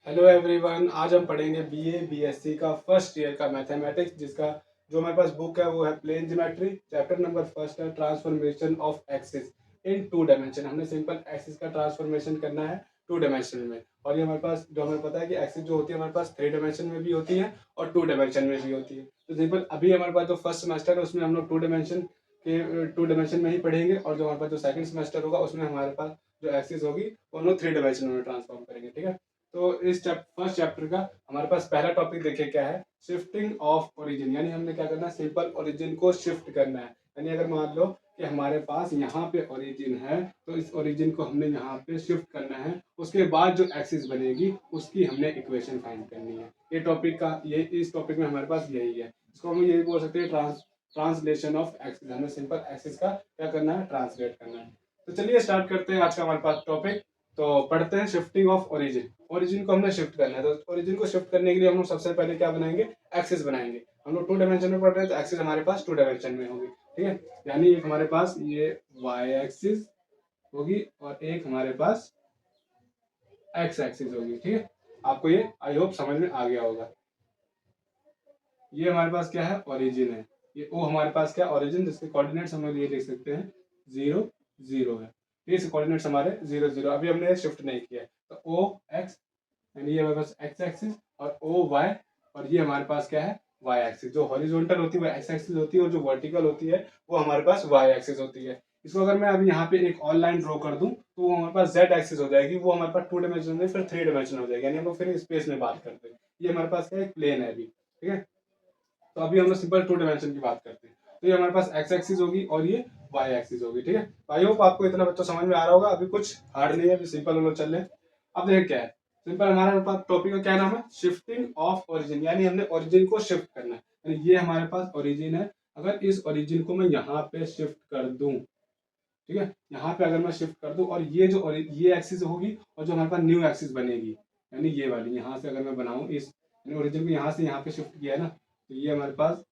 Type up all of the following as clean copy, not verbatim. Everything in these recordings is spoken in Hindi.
हेलो एवरीवन, आज हम पढ़ेंगे बीए बीएससी का फर्स्ट ईयर का मैथमेटिक्स, जिसका जो हमारे पास बुक है वो है plane geometry. Chapter number first है transformation of axis in two dimension. हमने सिंपल एक्सिस का ट्रांसफॉर्मेशन करना है टू डायमेंशन में। और ये हमारे पास जो हमें पता है कि एक्सिस जो होती है हमारे पास थ्री डायमेंशन में भी होती है और टू डायमेंशन में भी होती है। तो सिंपल अभी हमारे पास जो फर्स्ट सेमेस्टर है उसमें हम लोग टू डायमेंशन में ही पढ़ेंगे, और जो हमारे पास जो सेकंड सेमेस्टर होगा उसमें हमारे पास जो एक्सिस होगी वो हम लोग थ्री डायमेंशन में ट्रांसफॉर्म करेंगे। ठीक है, तो इस फर्स्ट चैप्टर का हमारे पास पहला टॉपिक देखिए क्या है, शिफ्टिंग ऑफ ओरिजिन। यानी हमने क्या करना है, सिंपल ओरिजिन को शिफ्ट करना है। यानी अगर मान लो कि हमारे पास यहाँ पे ओरिजिन है तो इस ओरिजिन को हमने यहाँ पे शिफ्ट करना है। उसके बाद जो एक्सिस बनेगी उसकी हमने इक्वेशन फाइंड करनी है। ये टॉपिक का ये इस टॉपिक में हमारे पास यही है। इसको हम यही बोल सकते हैं ट्रांसलेशन ऑफ एक्सिस। हमें सिंपल एक्सिस का क्या करना है, ट्रांसलेट करना है। तो चलिए स्टार्ट करते हैं आज का हमारे पास टॉपिक। तो पढ़ते हैं शिफ्टिंग ऑफ ओरिजिन। ओरिजिन को हमने शिफ्ट करना है, तो ओरिजिन को शिफ्ट करने के लिए हम लोग सबसे पहले क्या बनाएंगे, एक्सिस बनाएंगे। हम लोग टू डायमेंशन में पढ़ रहे हैं तो एक्सिस हमारे पास टू डायमेंशन में होगी। ठीक है, यानी एक हमारे पास ये वाई एक्सिस होगी और एक हमारे पास एक्स एक्सिस होगी। ठीक है, आपको ये आई होप समझ में आ गया होगा। ये हमारे पास क्या है, ओरिजिन है। ये ओ हमारे पास क्या ओरिजिन, जिसके कोऑर्डिनेट्स हम लोग ये लिख सकते हैं 0 0 है। ये कोऑर्डिनेट्स हमारे 0 0। अभी हमने शिफ्ट नहीं किया है, तो ओ एक्स यानी ये हमारे पास एक्स एक्सिस और ओ वाई, और ये हमारे पास क्या है, वाई एक्सिस। जो हॉरिजॉन्टल होती है वो एक्स एक्सिस होती है और जो वर्टिकल होती है वो हमारे पास वाई एक्सिस होती है। इसको अगर मैं अभी यहाँ पे एक और लाइन ड्रॉ कर दूं तो वो हमारे पास जेड एक्सिस हो जाएगी। वो हमारे पास टू डायमेंशन में फिर थ्री डायमेंशन हो जाएगी। यानी हम लोग फिर स्पेस में बात करते हैं। ये हमारे पास क्या है, प्लेन है अभी। ठीक है, तो अभी हम लोग सिंपल टू डायमेंशन की बात करते हैं। तो ये हमारे पास एक्स एक्सिस होगी और ये वाई एक्सिस होगी। ठीक है, आई होप आपको इतना बच्चा समझ में आ रहा होगा। अभी कुछ हार्ड नहीं है, अभी सिंपल हम लोग चल रहे हैं। अब देखिए क्या है, सिंपल हमारे पास टॉपिक का क्या नाम है, शिफ्टिंग ऑफ ओरिजिन। यानी हमने ओरिजिन को शिफ्ट करना है। यानी ये हमारे पास ओरिजिन है, अगर इस ओरिजिन को मैं यहाँ पे शिफ्ट कर दूं, ठीक है, यहाँ पे अगर मैं शिफ्ट कर दूं और ये जो ये एक्सिस होगी और जो हमारे पास न्यू एक्सिस बनेगी, यानी ये वाली यहाँ से अगर मैं बनाऊं इस ओरिजिन को यहाँ से यहाँ पे शिफ्ट किया है ना, तो ये हमारे पास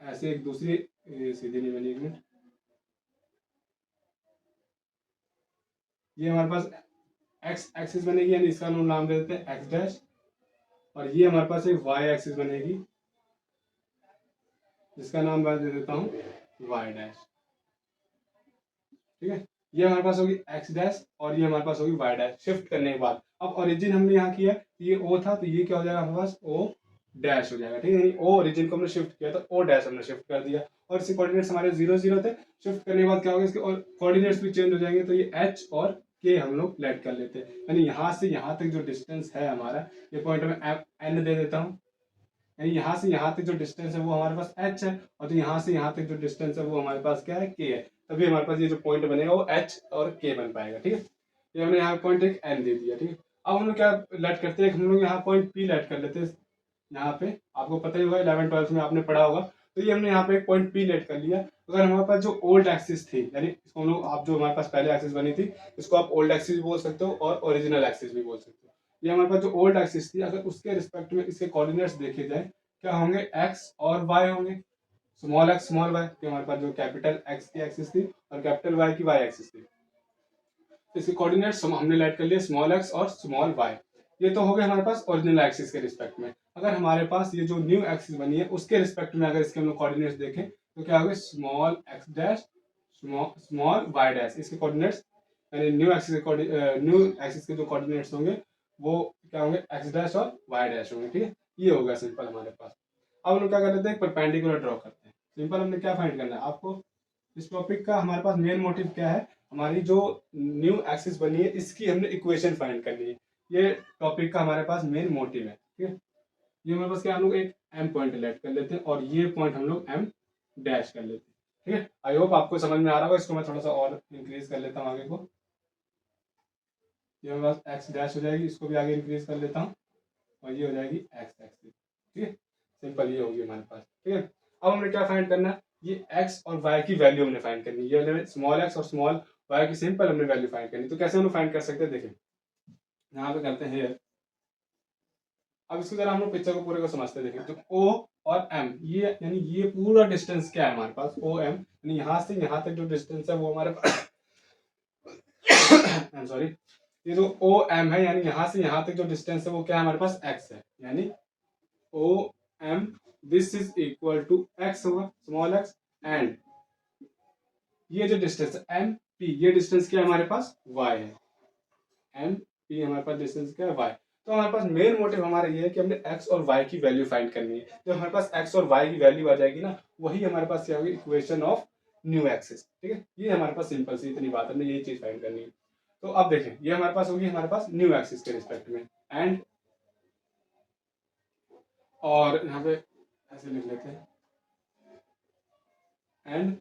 ऐसे एक दूसरी सीधी नहीं बनी, एक मिनट, ये हमारे पास एक्स एक्सिस बनेगी। यानी इसका हम नाम दे देते हैं एक्स डैश, और ये हमारे पास एक वाई एक्सिस बनेगी जिसका नाम मैं दे देता हूँ वाई डैश। ठीक है, ये हमारे पास होगी एक्स डैश और ये हमारे पास होगी वाई डैश शिफ्ट करने के बाद। अब ओरिजिन हमने यहाँ किया, ये ओ था तो ये क्या हो जाएगा हमारे पास ओ डैश हो जाएगा। ठीक है, ओ ओरिजिन को हमने शिफ्ट किया तो ओ डैश हमने शिफ्ट कर दिया, और इसके कोऑर्डिनेट्स हमारे 0 0 थे। शिफ्ट करने के बाद क्या होगा, इसके और कोऑर्डिनेट्स भी चेंज हो जाएंगे। तो ये एच और के हम लोग लेट कर लेते हैं। यानी यहाँ से यहाँ तक जो डिस्टेंस है हमारा, ये पॉइंट में एन दे देता हूँ। यानी यहाँ से यहाँ तक जो डिस्टेंस है वो हमारे पास एच है, और जो यहाँ से यहाँ तक जो डिस्टेंस है वो हमारे पास क्या है, के है। तभी हमारे पास ये जो पॉइंट बनेगा वो एच और के बन पाएगा। ठीक है, ये हमने यहाँ पॉइंट एक एन दे दिया। ठीक है, अब हम लोग क्या लेट करते हैं, हम लोग यहाँ पॉइंट पी लेट कर लेते हैं। यहाँ पे आपको पता ही होगा, 11 12 में आपने पढ़ा होगा। तो ये हमने यहाँ पे एक पॉइंट पी लेट कर लिया। अगर हमारे पास जो ओल्ड एक्सिस थी, यानी इसको हम लोग, आप जो हमारे पास पहले एक्सिस बनी थी इसको आप ओल्ड एक्सिस भी बोल सकते हो और ओरिजिनल एक्सिस भी बोल सकते हो। ये हमारे पास जो ओल्ड एक्सिस थी, अगर उसके रिस्पेक्ट में इसके कोऑर्डिनेट्स देखे जाए, क्या होंगे, एक्स और वाई होंगे। स्मॉल एक्स स्मॉल वाई, कि हमारे पास जो कैपिटल एक्स की एक्सिस थी और कैपिटल वाई की वाई एक्सिस थी। इसके कोऑर्डिनेट्स हमने लेट कर लिए स्मॉल एक्स और स्मॉल वाई। ये तो हो गया हमारे पास ओरिजिनल एक्सिस के रिस्पेक्ट में। अगर हमारे पास ये जो न्यू एक्सिस बनी है उसके रिस्पेक्ट में अगर इसके हम लोग कोऑर्डिनेट्स देखें तो क्या होगा, small x dash small y dash. इसके कोऑर्डिनेट्स यानी न्यू एक्सिस के जो कोऑर्डिनेट्स होंगे वो क्या होंगे, एक्स डैश और वाई डैश होंगे। ठीक है, ये होगा सिंपल हमारे पास। अब हम लोग क्या कर लेते हैं, परपेंडिकुलर ड्रॉ करते हैं। सिंपल हमने क्या फाइंड करना है, आपको इस टॉपिक का हमारे पास मेन मोटिव क्या है, हमारी जो न्यू एक्सिस बनी है इसकी हमने इक्वेशन फाइंड करनी है। ये टॉपिक का हमारे पास मेन मोटिव है। ठीक है, ये हमारे पास क्या, हम लोग एक एम पॉइंट लेट कर लेते हैं और ये पॉइंट हम लोग एम डैश कर लेते हैं। ठीक है, आई होप आपको समझ में आ रहा होगा। इसको मैं थोड़ा सा और इंक्रीज कर लेता हूँ आगे को। ये हमारे पास एक्स डैश हो जाएगी, इसको भी आगे इंक्रीज कर लेता हूँ और ये हो जाएगी एक्स एक्सिस। ठीक है, सिंपल ये होगी हमारे पास। ठीक है, अब हमने क्या फाइंड करना है, ये एक्स और वाई की वैल्यू हमने फाइंड करनी है। ये स्मॉल एक्स और स्मॉल वाई की सिंपल हमने वैल्यू फाइंड करनी। तो कैसे हम फाइंड कर सकते हैं, देखें यहाँ पे करते हैं हेयर। अब इसकी तरह हम लोग पिक्चर को पूरे को समझते हैं। देखें, तो ओ और एम, ये यानी ये पूरा डिस्टेंस क्या है हमारे पास, ओ एम, यानी यहाँ से यहाँ तक जो डिस्टेंस है वो हमारे पास सॉरी, ये जो ओ एम है, यानी यहाँ से यहाँ तक जो डिस्टेंस है वो क्या है हमारे पास x है, यानी O M this is equal to x होगा, स्मॉल x, एंड ये जो डिस्टेंस है एम पी, ये डिस्टेंस क्या है हमारे पास y है, एम पी हमारे पास डिस्टेंस क्या है y। तो हमारे पास मेन मोटिव हमारा ये है कि हमने x और y की वैल्यू फाइंड करनी है। जब हमारे पास x और y की वैल्यू आ जाएगी ना, वही हमारे पास क्या होगी, इक्वेशन ऑफ न्यू एक्सिस। ठीक है, ये हमारे पास सिंपल सी इतनी बात है, हमने यही चीज फाइंड करनी है। तो अब देखें, ये हमारे पास होगी हमारे पास न्यू एक्सिस के रिस्पेक्ट में, एंड और यहाँ पे ऐसे लिख लेते हैं, एंड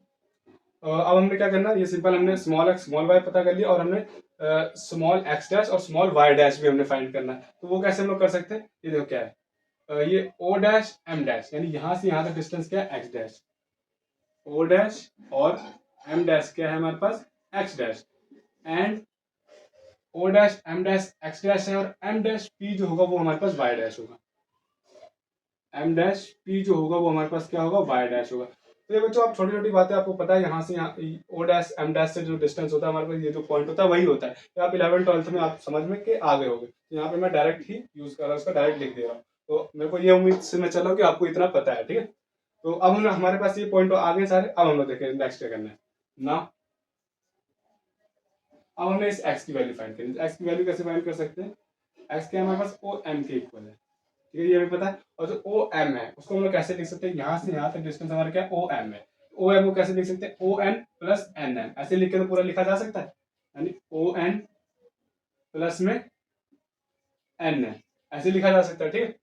अब हमने क्या करना है, ये सिंपल हमने स्मॉल एक्स स्मॉल वाई पता कर लिया, और हमने स्मॉल एक्स डैश और स्मॉल वाई डैश भी हमने फाइंड करना है। तो वो कैसे हम लोग कर सकते हैं, ये देखो क्या है, ये ओ डैश एम डैश, यानी यहां से यहां तक डिस्टेंस क्या है, एक्स डैश, ओ डैश और एम डैश क्या है हमारे पास, x dash, and O dash M dash X dash है, और एम डैश पी जो होगा वो हमारे पास वाई डैश होगा, एम डैश पी जो होगा वो हमारे पास क्या होगा, वाई डैश होगा। तो ये बच्चों आप छोटी छोटी बातें आपको पता है, यहाँ से यहाँ ओ डैश एम डैश से जो डिस्टेंस होता है हमारे पास, ये जो पॉइंट होता है वही होता है। तो आप 11th 12th में आप समझ में के आ गए होंगे। तो यहाँ पे मैं डायरेक्ट ही यूज कर रहा हूँ, उसका डायरेक्ट लिख दे रहा हूँ। तो मेरे को ये उम्मीद से मैं चल रहा हूँ कि आपको इतना पता है। ठीक है, तो अब हम हमारे पास ये पॉइंट आ गए सारे। अब हम लोग देखें नेक्स्ट क्या करना है ना। अब हमने इस एक्स की वैल्यू फाइंड करी। एक्स की वैल्यू कैसे फाइंड कर सकते हैं, एक्स क्या है हमारे पास, ओ एम के इक्वल है। ठीक है, ये हमें पता है। और जो ओ एम है उसको हम लोग कैसे लिख सकते हैं, यहाँ से यहाँ तक डिस्टेंस हमारा क्या है, ओ एम है। ओ एम को कैसे लिख सकते हैं, O N plus N M, ऐसे लिख के तो पूरा लिखा जा सकता है, यानी ओ एन प्लस में एन एम, ऐसे लिखा जा सकता है। ठीक है,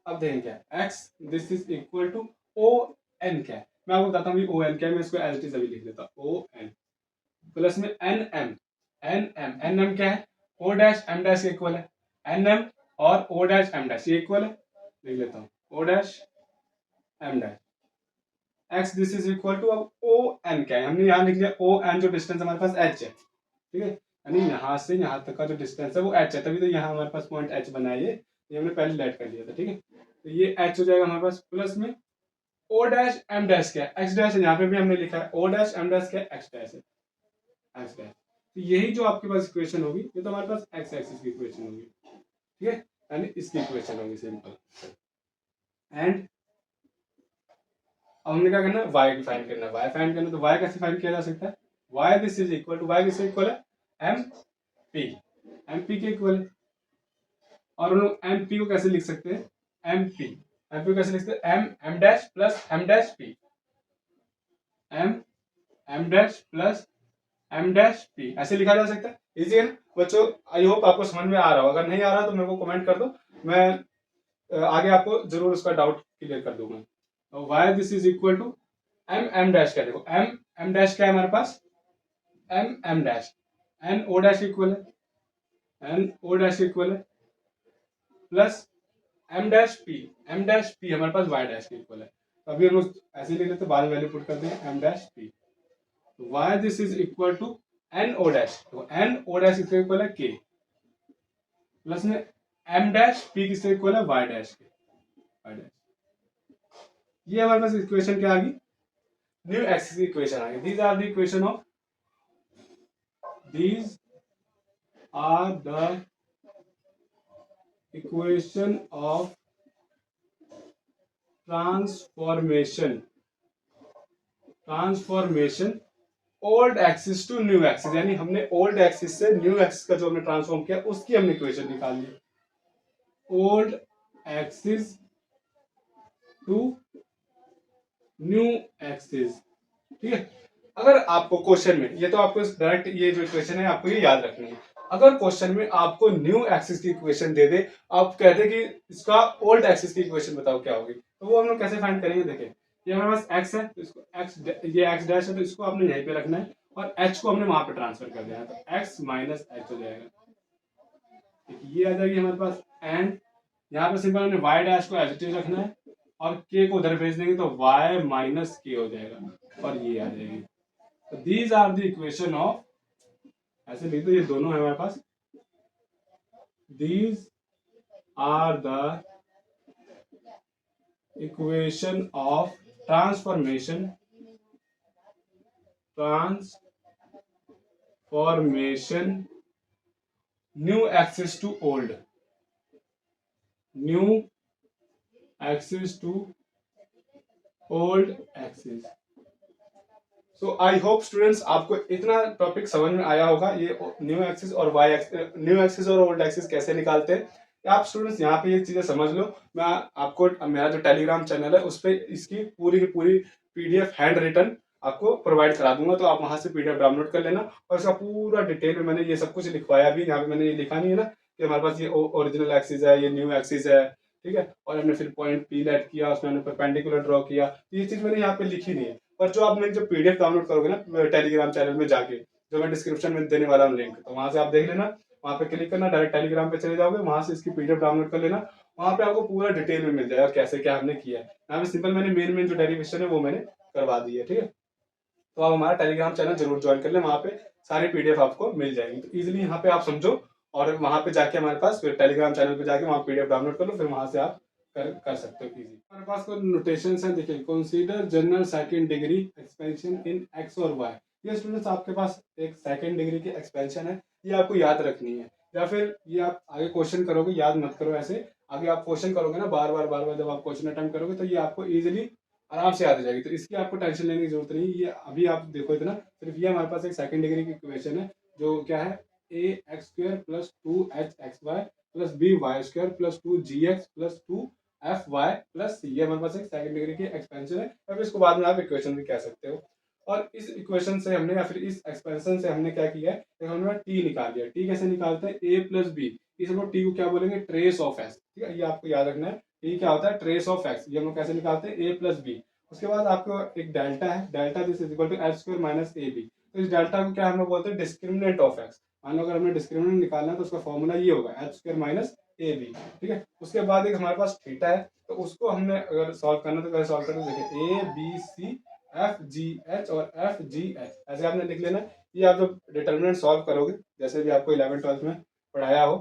अब देखें क्या x this is equal to O N क्या है, मैं आपको बताता हूँ ओ एन क्या है। मैं इसको एज इट इज अभी लिख देता हूँ, ओ एन प्लस में एन एम, एन एम क्या है, ओ डैश एम डैश के इक्वल है, एन एम और ओ डैश एम डैश ये इक्वल है, लिख लेता हूँ O dash M dash x this is equal to, अब ओ एन क्या है, हमने यहाँ लिख लिया ओ एन, जो डिस्टेंस हमारे पास एच है। ठीक है, यानी यहाँ से यहाँ तक का जो डिस्टेंस है वो एच है, तभी तो यहाँ हमारे पास पॉइंट एच बना है। ये हमने पहले लेट कर लिया था। ठीक है, तो ये एच हो जाएगा हमारे पास, प्लस में ओ डैश एम डैश क्या है, एक्स डैश है, यहाँ पे भी हमने लिखा है ओ डैश एम डैश क्या है, एक्स डैश है, एक्स डैश। तो यही जो आपके पास इक्वेशन होगी, ये तो हमारे पास एक्स एक्सिस की इक्वेशन होगी। ठीक है, यानी इसकी इक्वेशन होगी सिंपल। एंड अब हमने क्या करना है, y फाइंड करना है, y फाइंड करना है। तो y कैसे फाइंड किया जा सकता है, y this is equal to, y किसके इक्वल है, एम पी, एम पी के इक्वल है। और हम लोग एम पी को कैसे लिख सकते हैं, एम पी, एम पी को कैसे लिख सकते हैं, M M dash plus M dash P, M M dash plus M dash P, ऐसे लिखा जा सकता है। इजी है ना बच्चों, आई होप आपको समझ में आ रहा हो। अगर नहीं आ रहा तो मेरे को कमेंट कर दो, मैं आगे आपको जरूर उसका डाउट क्लियर कर दूंगा। तो y this is equal to M M dash क्या, देखो एम एम डैश क्या है हमारे पास, M M dash, N O dash equal है, एन ओ डैश इक्वल है, plus M dash P, M dash P हमारे पास वाई डैश के इक्वल है। तो अभी हम लोग ऐसे ही ले लेते, बाद में वैल्यू पुट करते हैं, एम डैश पी, तो y this is equal to N O dash, तो एन ओ डैश इसके इक्वल है के, प्लस में एम डैश पी किसके इक्वल है, वाई डैश के, वाई डैश। ये हमारे पास इक्वेशन क्या आ गई, न्यू एक्सिस की इक्वेशन आ गई। These are the equation of, these are the equation of transformation old axis to new axis, यानी हमने ओल्ड एक्सिस से न्यू एक्सिस का जो हमने ट्रांसफॉर्म किया उसकी हमने इक्वेशन निकाल ली, old axis to new axis. ठीक है, अगर आपको क्वेश्चन में, ये तो आपको डायरेक्ट ये जो इक्वेशन है आपको ये याद रखनी है। अगर क्वेश्चन में आपको न्यू एक्सिस की इक्वेशन दे दे, आप कहते कि इसका ओल्ड एक्सिस की इक्वेशन बताओ क्या होगी, तो वो हम लोग कैसे फाइंड करेंगे। देखिए, ये हमारे पास एक्स है, तो इसको एक्स, ये एक्स डैश है, तो इसको आपने यहीं पे रखना है, और एच को हमने वहां पे ट्रांसफर कर देना है, तो एक्स माइनस एच हो जाएगा। ये आ जाएगी हमारे पास, एंड यहाँ पे सिंपल हमने वाई डैश को एज इट इज रखना है, और के को उधर भेज देंगे तो वाई माइनस के हो जाएगा, और ये आ जाएगी। तो these are the equation of, ऐसे लिख दो, ये दोनों है हमारे पास, these are the equation of transformation new axis to old, new axis to old axis. So I hope students आपको इतना टॉपिक समझ में आया होगा, ये न्यू एक्सिस और वाई एक्सिस, न्यू एक्सिस और ओल्ड एक्सिस कैसे निकालते हैं। आप स्टूडेंट्स यहाँ पे ये चीजें समझ लो। मैं आपको मेरा जो टेलीग्राम चैनल है उस पर इसकी पूरी की पूरी पीडीएफ हैंड रिटन आपको प्रोवाइड करा दूंगा, तो आप वहां से पीडीएफ डाउनलोड कर लेना। और इसका पूरा डिटेल में मैंने ये सब कुछ लिखवाया भी, यहाँ पे मैंने ये लिखा नहीं है ना कि हमारे पास ये ओरिजिनल एक्सिस है, ये न्यू एक्सिस है, ठीक है। और हमने फिर पॉइंट पी लेट किया, उसमें हमने परपेंडिकुलर ड्रॉ किया, तो ये चीज मैंने यहाँ पे लिखी नहीं है। पर जो आप मेरी जो पीडीएफ डाउनलोड करोगे ना टेलीग्राम चैनल में जाके, जो मैं डिस्क्रिप्शन में देने वाला हूँ लिंक, तो वहां से आप देख लेना, वहां पे क्लिक करना, डायरेक्ट टेलीग्राम पे चले जाओगे, वहां से इसकी पीडीएफ डाउनलोड कर लेना। वहां पे आपको पूरा डिटेल में मिल जाएगा कैसे क्या हमने किया है। यहाँ पे सिंपल मैंने मेन मेन जो डेरिवेशन है वो मैंने करवा दी है, ठीक है। तो आप हमारा टेलीग्राम चैनल जरूर ज्वाइन कर लें, वहां पे सारी पीडीएफ आपको मिल जाएगी, तो इजिली यहाँ पे आप समझो। और वहां पे जाके हमारे पास फिर टेलीग्राम चैनल पे जाके वहां पीडीएफ डाउनलोड कर लो, फिर वहां से आप कर सकते हो इजी। हमारे पास कोई नोटेशंस हैं, देखिए consider general second degree expansion in x और वाई। ये स्टूडेंट्स आपके पास एक सेकंड डिग्री की एक्सपेंशन है, ये आपको याद रखनी है। या फिर ये आप आगे क्वेश्चन करोगे, याद मत करो ऐसे, आगे आप क्वेश्चन करोगे ना बार बार जब आप क्वेश्चन अटेम्प्ट करोगे, तो ये आपको इजिली आराम से याद आ जाएगी, तो इसकी आपको टेंशन लेने की जरूरत नहीं। ये अभी आप देखो इतना, सिर्फ ये हमारे पास एक सेकंड डिग्री की इक्वेशन है, जो क्या है A X square plus 2h(x(y) plus B Y square plus 2gx plus 2f(y) plus C. ये हमारे पास एक सेकंड डिग्री की एक्सपेंशन है, या फिर इसको बाद में आप इक्वेशन भी कह सकते हो। और इस इक्वेशन से हमने, या फिर इस एक्सपेंशन से हमने क्या किया है, हमने टी निकाल लिया। टी कैसे निकालते हैं, ए प्लस बी, इस हम लोग टी को क्या बोलेंगे, ट्रेस ऑफ एक्स, ठीक है। ये आपको याद रखना है, ये क्या होता है, ट्रेस ऑफ एक्स। ये हम लोग कैसे निकालते हैं, ए प्लस बी। उसके बाद आपको एक डेल्टा है, delta this is equal to H square minus A B. तो इस डेल्टा को क्या हम लोग बोलते हैं, डिस्क्रिमिनेंट ऑफ एक्स। मान लो अगर हमें डिस्क्रिमिनेंट निकालना है तो उसका फॉर्मूला ये होगा H square minus A B, ठीक है। उसके बाद एक हमारे पास थीटा है, तो उसको हमने अगर सॉल्व करना तो कैसे सॉल्व करना है, देखिए A B C F G H और एफ जी एच, ऐसे आपने लिख लेना। ये आप जब डिटर्मिनेंट सॉल्व करोगे, जैसे भी आपको 11th-12th में पढ़ाया हो,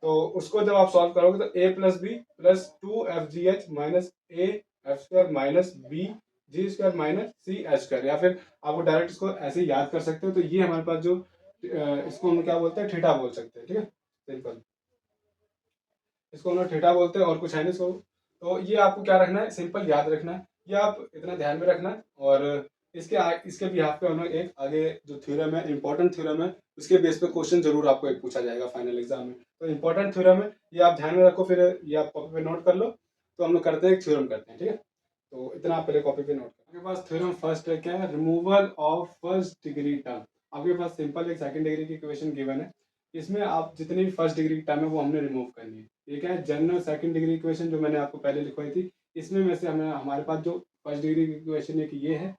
तो उसको जब आप सॉल्व करोगे तो A plus B plus 2f(g(h) minus A F square minus B G square minus C H square, या फिर आपको डायरेक्ट इसको ऐसे ही याद कर सकते हो। तो ये हमारे पास जो इसको हम क्या बोलते हैं, थीटा बोल सकते हैं, ठीक है। सिंपल इसको हम लोग थीटा बोलते हैं, और कुछ है नहीं इसको। तो ये आपको क्या रखना है, सिंपल याद रखना है, ये आप इतना ध्यान में रखना है। और इसके बिहाफ पे हम लोग एक आगे जो थ्योरम है, इंपॉर्टेंट थ्योरम है, उसके बेस पे क्वेश्चन जरूर आपको एक पूछा जाएगा फाइनल एग्जाम में। तो इंपॉर्टेंट थ्योरम है, ये आप ध्यान में रखो, फिर ये आप कॉपी पे नोट कर लो। तो हम लोग करते हैं, एक थ्योरम करते हैं, ठीक है। तो इतना आप पहले कॉपी पे नोट करो। आपके पास थ्योरम फर्स्ट है, क्या है, removal of first degree term. आपके पास सिंपल एक सेकंड डिग्री की इक्वेशन गिवन है, इसमें आप जितनी भी फर्स्ट डिग्री की टर्म है वो हमने रिमूव करनी है। ये क्या है, जनरल सेकंड डिग्री इक्वेशन जो मैंने आपको पहले लिखवाई थी, इसमें में से हमें हमारे पास जो फर्स्ट डिग्री की इक्वेशन एक ये है,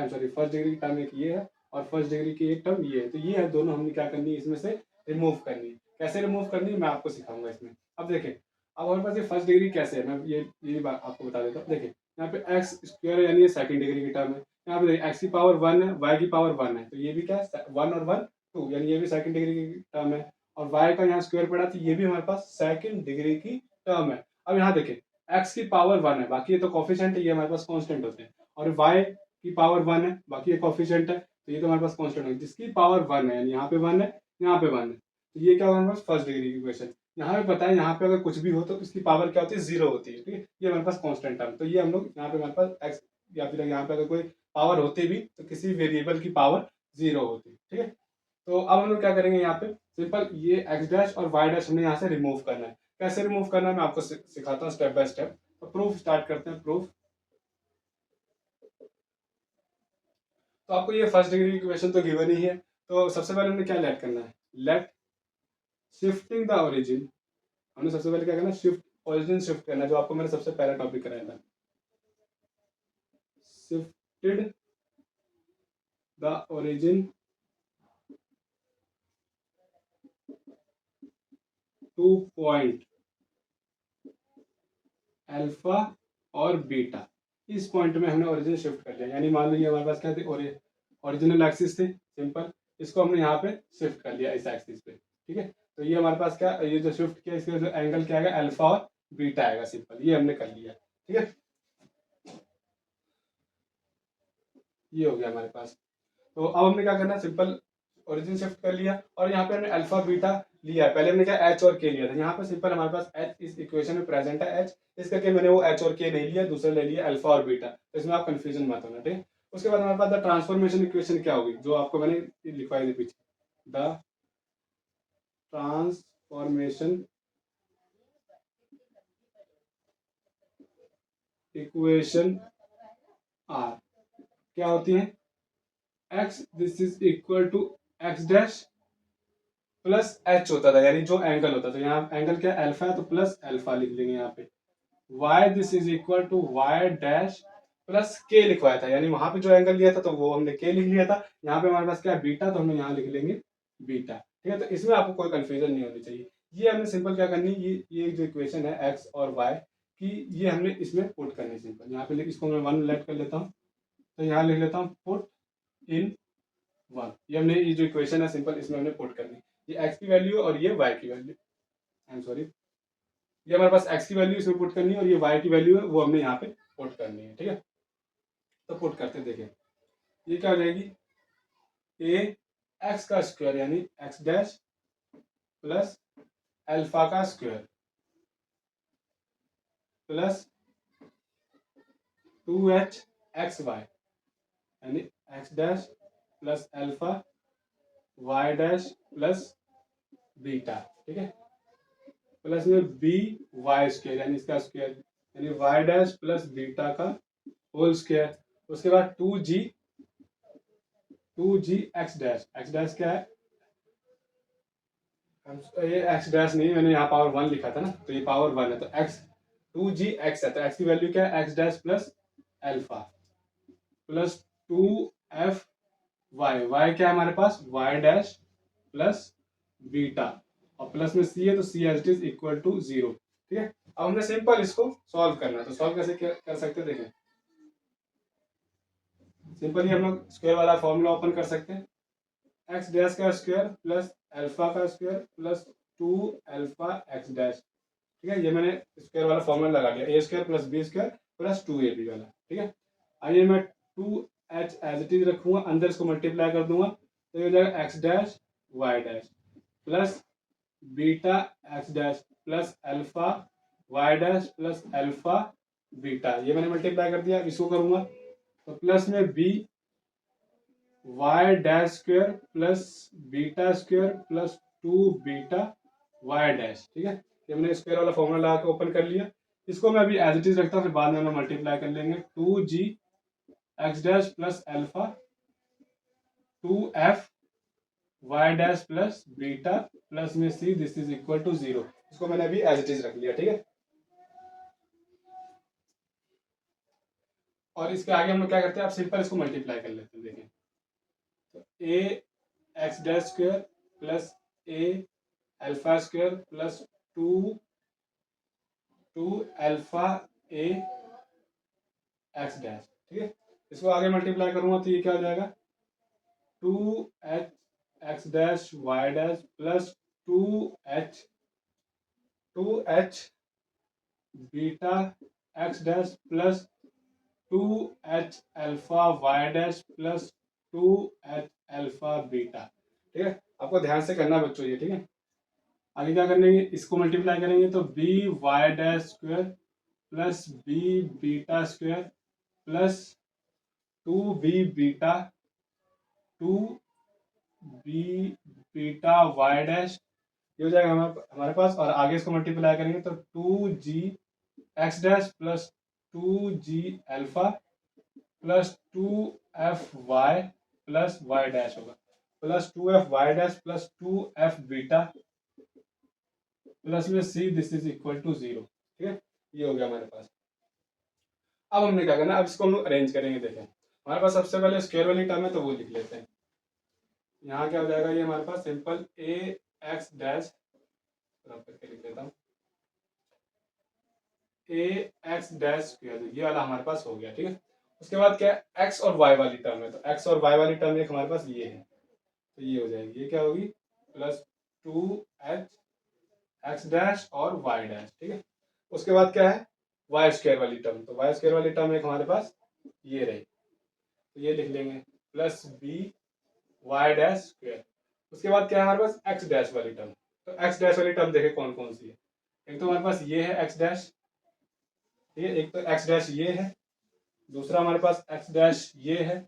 सॉरी फर्स्ट डिग्री की टर्म एक ये है, और फर्स्ट डिग्री की एक टर्म ये है। तो ये है दोनों हमने क्या करनी है, इसमें से रिमूव करनी है। कैसे रिमूव करनी है मैं आपको सिखाऊंगा इसमें। अब देखिए, अब हमारे पास ये फर्स्ट डिग्री कैसे है, मैं ये बात आपको बता देता हूँ। देखिए यहाँ पे एक्स स्क्वायर यानी ये सेकंड डिग्री की टर्म है, यहाँ पे एक्स की पावर 1 है, वाई की पावर 1 है, तो ये भी क्या है 1 और 1 2, यानी ये भी सेकंड डिग्री की टर्म है। और y का यहाँ स्क्वायर पड़ा, तो ये भी हमारे पास सेकंड डिग्री की टर्म है। अब यहाँ देखिए x की पावर 1 है, बाकी ये तो कॉफिशिएंट है, ये हमारे पास कांस्टेंट होते हैं। और y की पावर 1 है, बाकी ये कॉफिशिएंट है, तो ये तो हमारे पास कांस्टेंट है। जिसकी पावर 1 है, यानी यहाँ पे 1 है, यहाँ पे 1 है, तो ये क्या होगा हमारे पास फर्स्ट डिग्री की इक्वेशन। यहाँ पे पता है, यहाँ पे अगर कुछ भी हो तो इसकी पावर क्या होती है, 0 होती है, ठीक है। ये हमारे पास कांस्टेंट टर्म, तो ये हम लोग यहाँ पे हमारे पास x, या फिर यहाँ पे अगर कोई पावर होती भी तो किसी वेरिएबल की पावर 0 होती है, ठीक है। तो अब हम लोग क्या करेंगे, यहाँ पे सिंपल ये एक्स डैश और वाई डैश हमने यहाँ से रिमूव करना है। कैसे रिमूव करना है मैं आपको सिखाता हूँ स्टेप बाय स्टेप। तो प्रूफ स्टार्ट करते हैं, प्रूफ। तो आपको ये फर्स्ट डिग्री की इक्वेशन तो गिवन ही है, तो सबसे पहले हमने क्या लेट करना है, लेट शिफ्टिंग द ओरिजिन। हमने सबसे पहले क्या करना है, शिफ्ट ओरिजिन शिफ्ट करना है, जो आपको मैंने सबसे पहला टॉपिक कराया था, shifted the origin two point alpha और बीटा। इस पॉइंट में हमने ओरिजिन शिफ्ट कर लिया, यानी मान लीजिए हमारे पास क्या थी, ओरिजिनल एक्सिस थी, सिंपल इसको हमने यहाँ पे शिफ्ट कर लिया इस एक्सिस पे, ठीक है। तो ये हमारे पास क्या, ये जो शिफ्ट किया इसका जो एंगल क्या आएगा, अल्फा और बीटा आएगा, सिंपल ये हमने कर लिया, ठीक है। ये हो गया हमारे पास। तो अब हमने क्या करना है, सिंपल ओरिजिन शिफ्ट कर लिया, और यहाँ पे हमने अल्फा बीटा लिया है। पहले हमने क्या एच और के लिया था, यहाँ पे सिंपल हमारे पास एच इस इक्वेशन में प्रेजेंट है एच, इस करके मैंने वो एच और के नहीं लिया, दूसरा ले लिया अल्फा और बीटा। तो इसमें आप कंफ्यूजन मत होना, ठीक। उसके बाद हमारे पास द ट्रांसफॉर्मेशन इक्वेशन क्या होगी, जो आपको मैंने लिखवाई थी पीछे, द ट्रांसफॉर्मेशन इक्वेशन आर क्या होती है, x this is equal to x dash plus H होता था, यानी जो एंगल होता था, यहाँ एंगल क्या अल्फा है तो प्लस अल्फा लिख लेंगे यहाँ पे, y this is equal to y dash plus के लिखवाया था, यानी वहां पे जो एंगल लिया था तो वो हमने के लिख लिया था, यहाँ पे हमारे पास क्या है बीटा, तो हमने यहाँ लिख लेंगे बीटा, ठीक है। तो इसमें आपको कोई कंफ्यूजन नहीं होनी चाहिए। ये हमने सिंपल क्या करनी, ये जो इक्वेशन है एक्स और वाई की, ये हमने इसमें पुट करनी सिंपल, यहाँ पे इसको मैं 1 लेट कर लेता हूँ, तो यहाँ लिख लेता हूँ पुट इन 1, ये हमने ये जो इक्वेशन है सिंपल इसमें हमने पुट करनी, ये एक्स की वैल्यू और ये वाई की वैल्यू, आई एम सॉरी, ये हमारे पास x की वैल्यू इसमें पुट करनी है और ये y की वैल्यू है वो हमने यहाँ पे पुट करनी है, ठीक है। तो पुट करते देखें, ये क्या हो जाएगी, a x का स्क्वायर यानी x डैश प्लस अल्फा का square plus 2h x y यानी x dash plus alpha y dash plus beta, ठीक है, प्लस में बी वाई स्क्वायर यानी इसका स्क्वायर यानी y डैश प्लस बीटा का होल स्क्वायर, उसके बाद 2g एक्स डैश क्या है, ये एक्स डैश नहीं, मैंने यहाँ पावर 1 लिखा था ना, तो ये पावर 1 है, तो एक्स 2g एक्स है, तो एक्स की वैल्यू क्या है x dash plus alpha plus 2f y क्या है हमारे पास y डैश प्लस बीटा और प्लस में c है तो c as it is equal to 0, ठीक है। अब हमने सिंपल इसको सॉल्व करना है, तो सॉल्व कैसे कर सकते हैं देखें, सिंपली हम लोग स्क्वायर वाला फॉर्मूला ओपन कर सकते हैं, एक्स डैश का स्क्वायर प्लस अल्फा का square plus 2 alpha X dash, ठीक है, ये मैंने स्क्वायर वाला फॉर्मूला लगा लिया, A square plus B square plus 2ab वाला, ठीक है। आइए मैं 2h एज इट इज रखूंगा, अंदर इसको मल्टीप्लाई कर दूंगा, तो ये हो जाएगा x dash y dash plus beta x dash plus alpha y dash plus alpha beta, ये मैंने मल्टीप्लाई कर दिया, इसको करूंगा तो प्लस में b y dash square plus beta square plus 2 beta y dash, ठीक है, ये मैंने स्क्वायर वाला फॉर्मूला लगा के ओपन कर लिया, इसको मैं अभी एज इट इज रखता हूँ, फिर बाद में हम मल्टीप्लाई कर लेंगे, 2g x dash plus alpha 2f Y dash plus beta plus में c this is equal to 0, इसको मैंने अभी एज इट इज रख लिया, ठीक है। और इसके आगे हम लोग क्या करते हैं, आप सिंपल इसको मल्टीप्लाई कर लेते हैं, देखें तो a x dash square plus a alpha square plus 2 alpha a x dash, ठीक है, इसको आगे मल्टीप्लाई करूंगा तो ये क्या हो जाएगा 2h x dash y dash plus 2h beta x dash plus 2h alpha y dash plus 2h alpha beta, ठीक है, आपको ध्यान से करना बच्चों ये, ठीक है। आगे क्या करने, इसको मल्टीप्लाई करेंगे तो b y dash square plus B beta square plus 2b beta 2b beta y dash, ये हो जाएगा हमारे पास, और आगे इसको मल्टीप्लाई करेंगे तो 2g x dash plus 2g alpha plus 2f Y plus Y dash होगा plus 2f Y dash plus 2f beta plus में c this is equal to 0, ठीक है, ये हो गया हमारे पास। अब हमने क्या करना, अब इसको हम लोग अरेंज करेंगे, देखें हमारे पास सबसे पहले स्क्वायर वाली टर्म है तो वो लिख लेते हैं, यहाँ क्या हो जाएगा, ये हमारे पास सिंपल a एक्स डैश करके लिख लेता हूँ a एक्स डैश स्क्वायर, ये वाला हमारे पास हो गया, ठीक है। उसके बाद क्या है x और y वाली टर्म है, तो x और y वाली टर्म एक हमारे पास ये है, तो ये हो जाएगी, ये क्या होगी प्लस 2h एक्स डैश और y डैश, ठीक है। उसके बाद क्या है y स्क्वायर वाली टर्म, तो y स्क्वायर वाली टर्म एक हमारे पास ये रही, तो ये लिख लेंगे plus b y dash square. उसके बाद क्या है हमारे पास एक्स डैश वाली टर्म, तो एक्स डैश वाली टर्म देखे कौन कौन सी है। एक तो हमारे पास ये है एक्स डैश, ठीक है, एक तो एक्स डैश ये है, दूसरा हमारे पास एक्स डैश ये है,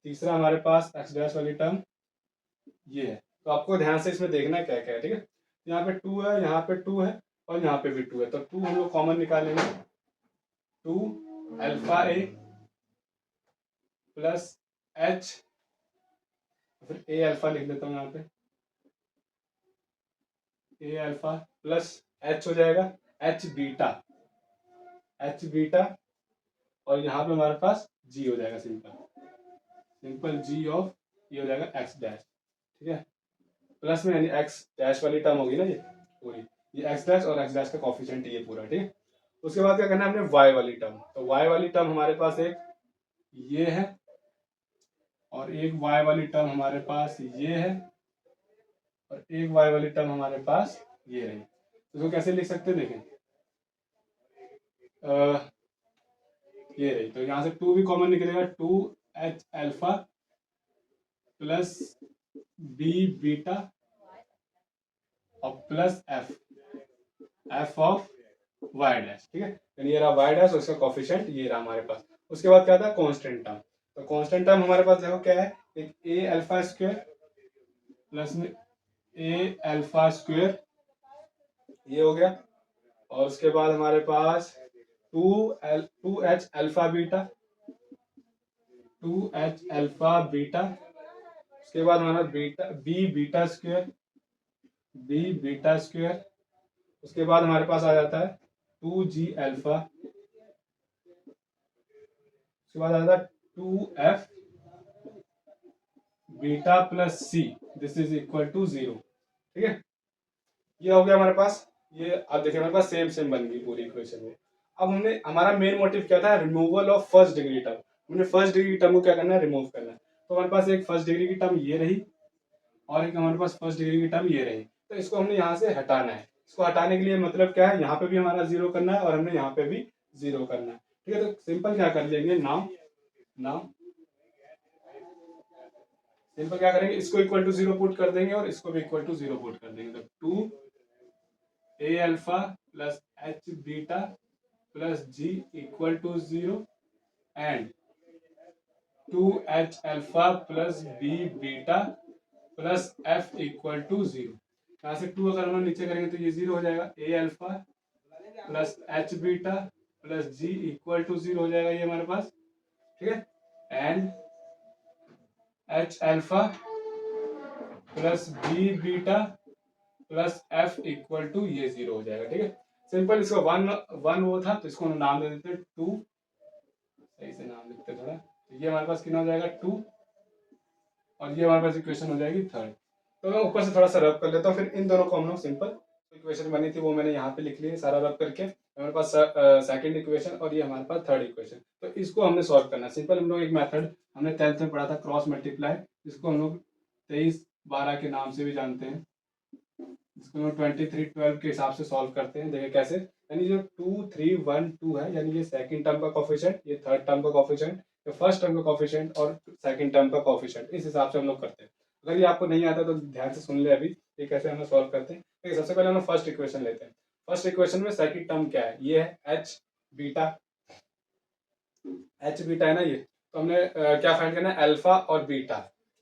तीसरा हमारे पास एक्स डैश वाली टर्म ये है। तो आपको ध्यान से इसमें देखना क्या क्या है, ठीक है। यहाँ पे 2 है, यहाँ पे 2 है और यहाँ पे भी 2 है, तो 2 हम लोग कॉमन निकालेंगे। 2 अल्फा ए प्लस एच, फिर ए अल्फा लिख देता हूँ यहाँ पे, ए अल्फा प्लस एच हो जाएगा एच बीटा, एच बीटा, और यहाँ पे हमारे पास जी हो जाएगा, सिंपल सिंपल जी ऑफ ये हो जाएगा एक्स डैश, ठीक है। प्लस में यानी एक्स डैश वाली टर्म होगी ना ये पूरी, ये एक्स डैश और एक्स डैश का कॉफिशिएंट ये पूरा, ठीक है। उसके बाद क्या करना है हमने वाई वाली टर्म, तो वाई वाली टर्म हमारे पास एक ये है और एक वाई वाली टर्म हमारे पास ये है और एक वाई वाली टर्म हमारे पास ये रही। तो इसको कैसे लिख सकते हैं देखें, ये रही, तो यहाँ से 2 भी कॉमन निकलेगा, 2 H alpha plus B beta और plus F, F of Y dash, ठीक है। यानी ये रहा वाई डैश और इसका कॉफिशिएंट ये रहा हमारे पास। उसके बाद क्या था कांस्टेंट टर्म, तो कांस्टेंट टर्म हमारे पास देखो क्या है, एक ए अल्फा स्क्वायर प्लस में ए अल्फा स्क्वायर ये हो गया, और उसके बाद हमारे पास 2 H alpha beta, 2 H alpha beta, उसके बाद हमारा beta b beta square, b beta square, उसके बाद हमारे पास आ जाता है 2g अल्फा, उसके बाद आ जाता है 2f beta plus c, this is equal to 0, ठीक है। ये हो गया हमारे पास, ये अब देखिए हमारे पास सेम सेम बन गई पूरी इक्वेशन में। अब हमने हमारा मेन मोटिव क्या था, removal of first degree term, हमने फर्स्ट डिग्री टर्म को क्या करना है, रिमूव करना है। तो हमारे पास एक फर्स्ट डिग्री की टर्म ये रही और एक हमारे पास फर्स्ट डिग्री की टर्म ये रही, तो इसको हमने यहाँ से हटाना है। इसको हटाने के लिए मतलब क्या है, यहाँ पे भी हमारा 0 करना है और हमने यहाँ पे भी 0 करना है, ठीक है। तो सिंपल क्या कर लेंगे, नाउ नाउ सिंपल क्या करेंगे, इसको इक्वल टू 0 पुट कर देंगे और इसको भी इक्वल टू 0 पुट कर देंगे, तो 2 A alpha plus H beta plus G equal to 0 and 2 H alpha plus B beta plus F equal to 0। यहाँ से 2 अगर हम नीचे करेंगे तो ये 0 हो जाएगा, A alpha plus H beta plus G equal to 0 हो जाएगा ये हमारे पास, ठीक है। And H alpha plus B beta plus F equal to ये 0 हो जाएगा, ठीक है। सिंपल, इसका वन वो था तो इसको हम नाम दे देते हैं 2, सही से नाम लिखते थोड़ा, तो ये हमारे पास कितना हो जाएगा 2 और ये हमारे पास इक्वेशन हो जाएगी 3rd। तो मैं ऊपर से थोड़ा सा रब कर लेता हूँ, फिर इन दोनों को हम लोग सिंपल इक्वेशन बनी थी वो मैंने यहाँ पे लिख ली है सारा रब करके, हमारे पास सेकंड इक्वेशन और ये हमारे पास 3rd इक्वेशन। तो इसको हमने सॉल्व करना है सिंपल। हम लोग एक मेथड हमने 10th में पढ़ा था, क्रॉस मल्टीप्लाई, जिसको हम लोग 23-12 के नाम से भी जानते हैं, इसको हम 23-12 के हिसाब से सॉल्व करते हैं। देखिए कैसे, यानी जो 2-3-1-2 है, यानी ये सेकंड टर्म का कोफिशिएंट, ये थर्ड टर्म का कोफिशिएंट, ये फर्स्ट टर्म का कोफिशिएंट और सेकंड टर्म का कोफिशिएंट, इस हिसाब से हम लोग करते हैं। अगर ये आपको नहीं आता तो ध्यान से सुन ले अभी ये कैसे हम सॉल्व करते हैं। तो सबसे पहले हम फर्स्ट इक्वेशन लेते हैं। फर्स्ट इक्वेशन में सेकंड टर्म क्या है, ये है एच बीटा, एच बीटा है ना ये, तो हमने क्या फाइंड करना है, अल्फा और बीटा,